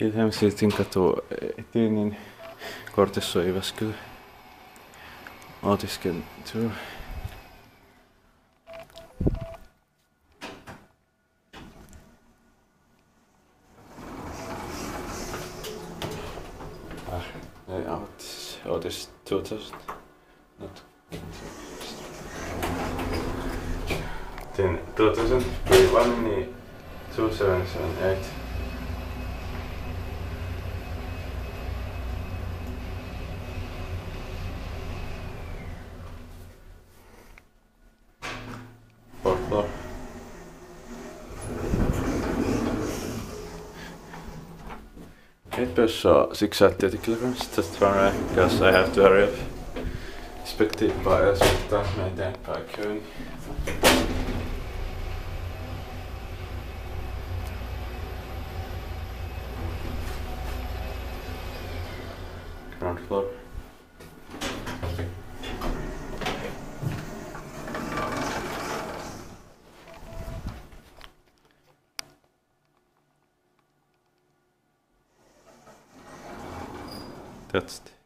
Wilhelm Schildtin katu Tyynin Kortesuo Jyväskylä. Otis katu. Ja, Otis 2000. Not then 2000 P1 niin 2778. Fourth floor. It was 6:30 kilograms, just far because I have to hurry up. Spektiippaa ja suuttaa meitä eteenpäin. Ground floor. That's it.